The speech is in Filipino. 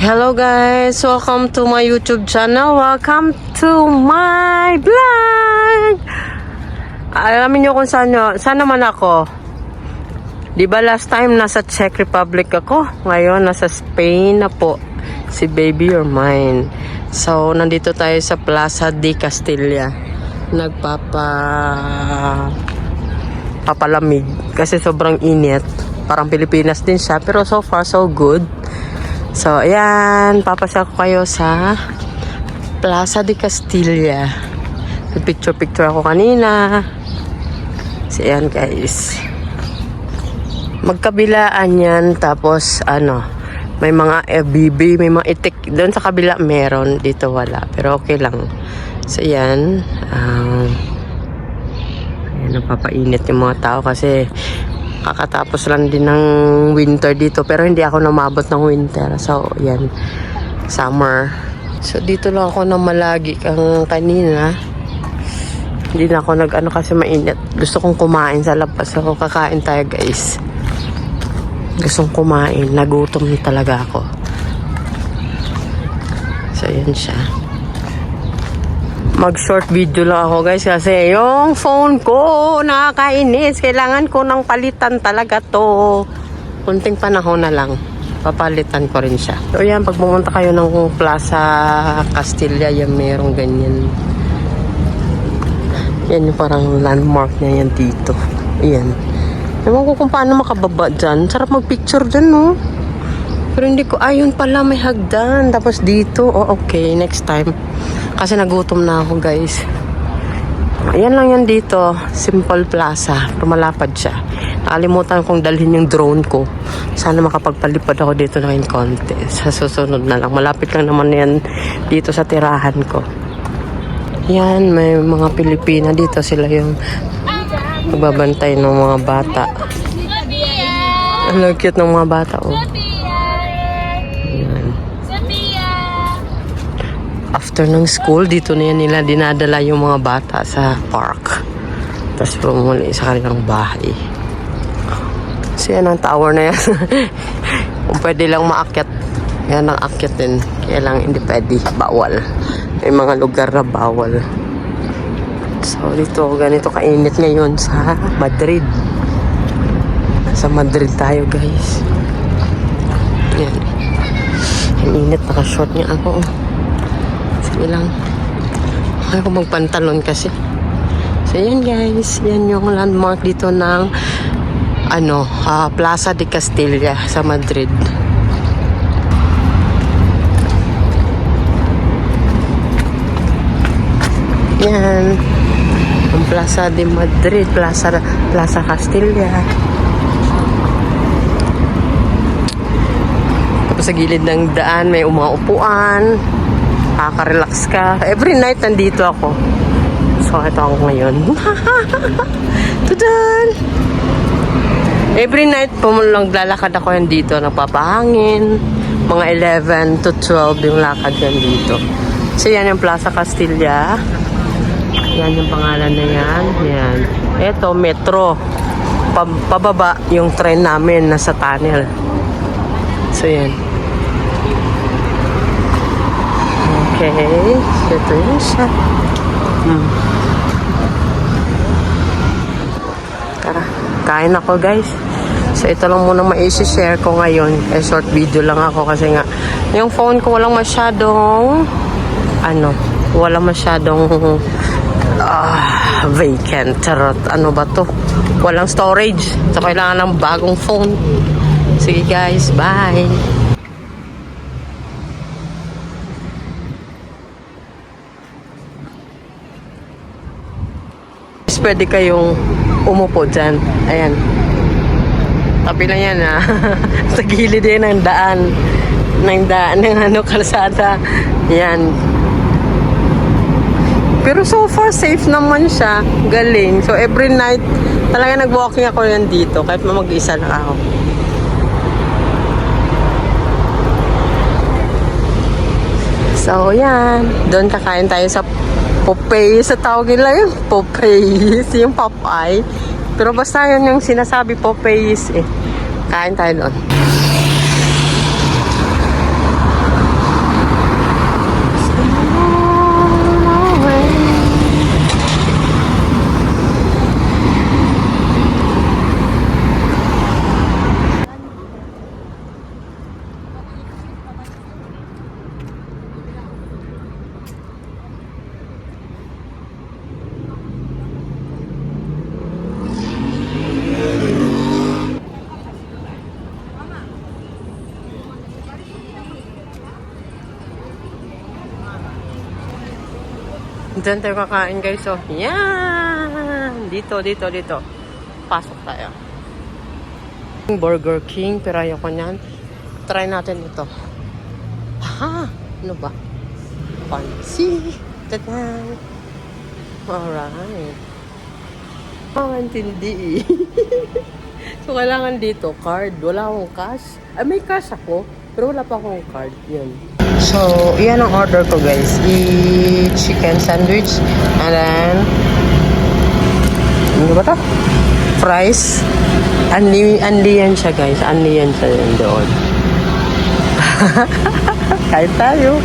Hello guys! Welcome to my YouTube channel. Welcome to my vlog! Alamin nyo kung saan naman ako. Diba last time nasa Czech Republic ako? Ngayon nasa Spain na po. Si Baby You're Mine. So, nandito tayo sa Plaza de Castilla. Papalamig. Kasi sobrang init. Parang Pilipinas din siya. Pero so far so good. So, ayan. Papasya ko kayo sa Plaza de Castilla. Picture ako kanina. So, ayan guys. Magkabilaan yan. Tapos, may mga FBB, may mga itik. Doon sa kabila meron. Dito wala. Pero okay lang. So, ayan. Ayan, napapainit yung mga tao kasi kakatapos lang din ng winter dito, pero hindi ako namabot ng winter. So, yan. Summer. So, dito lang ako na malagi kang kanina. Hindi na ako kasi mainit. Gusto kong kumain sa labas. So, kakain tayo, guys. Gustong kumain. Nagutom talaga ako. So, yan siya. Mag-short video lang ako guys kasi yung phone ko nakakainis. Kailangan ko ng palitan talaga to. Kunting panahon na lang. Papalitan ko rin siya. So yan, pag pumunta kayo ng Plaza Castilla, yan merong ganyan. Yan yung parang landmark niya yan dito. Yan. Ewan ko kung paano makababa dyan. Sarap mag-picture dyan, no? Pero hindi ko, ayun pala may hagdan. Tapos dito, okay, next time. Kasi nagutom na ako guys. Ayan lang yan dito. Simple Plaza. Pero malapad siya. Nakalimutan kong dalhin yung drone ko. Sana makapagpalipad ako dito ng konti. Sa susunod na lang. Malapit lang naman yan dito sa tirahan ko. Yan. May mga Pilipina dito. Sila yung magbabantay ng mga bata. Ang cute ng mga bata. Oh. After ng school, dito na yan nila dinadala yung mga bata sa park. Tapos pumuli sa kanilang bahay. So yan ang tower na yan. Kung pwede lang maakyat, yan ang akyat din. Kaya lang hindi pwede, bawal. May mga lugar na bawal. So dito, ganito kainit ngayon sa Madrid. Sa Madrid tayo guys. Yan. Ang init, naka-short niya ako. Lang. Ayaw ko magpantalon kasi. So, yan guys. Yan yung landmark dito ng Plaza de Castilla sa Madrid. Yan. Ang Plaza de Madrid. Plaza Castilla. Tapos sa gilid ng daan may mga upuan. Nakaka-relax ka. Every night nandito ako. So, ito ako ngayon. Tudan! Every night lalakad ako yan dito. Nagpapahangin. Mga 11 to 12 yung lakad yan dito. So, yan yung Plaza Castilla. Yan yung pangalan na yan. Yan. Ito, metro. Pababa yung train namin. Nasa tunnel. So, yan. Okay, ito yun siya. Tara, kain ako guys. So ito lang muna ma-share ko ngayon. Short video lang ako kasi nga yung phone ko walang masyadong vacant. Charot, ano ba to? Walang storage. So kailangan ng bagong phone. Sige guys, bye! Pwede kayong umupo dyan. Ayan. Tabi lang yan sa gilid din ng daan. Ng kalsada. Ayan. Pero so far safe naman siya. Galing. So every night talaga nag-walking ako yan dito. Kahit mag-isa lang ako. So yan. Doon kakain tayo sa Popeye, sa tawag nila yun. Popeye, yung Popeye. Pero basta yun yung sinasabi Popeye eh. Kain tayo doon. Diyan tayo kakain guys. So, yan! Dito. Pasok tayo. Burger King, pero ayoko niyan. Try natin ito. Ha? Ano ba? Fancy. Tadan! Alright. Intindi eh. So, kailangan dito, card. Wala akong cash. May cash ako, pero wala pa akong card. Yan. So, yan ang order ko guys. Chicken sandwich. And then, ano ba ito? Fries. Anli yan siya guys. Anli yan siya yun doon. Kain tayo.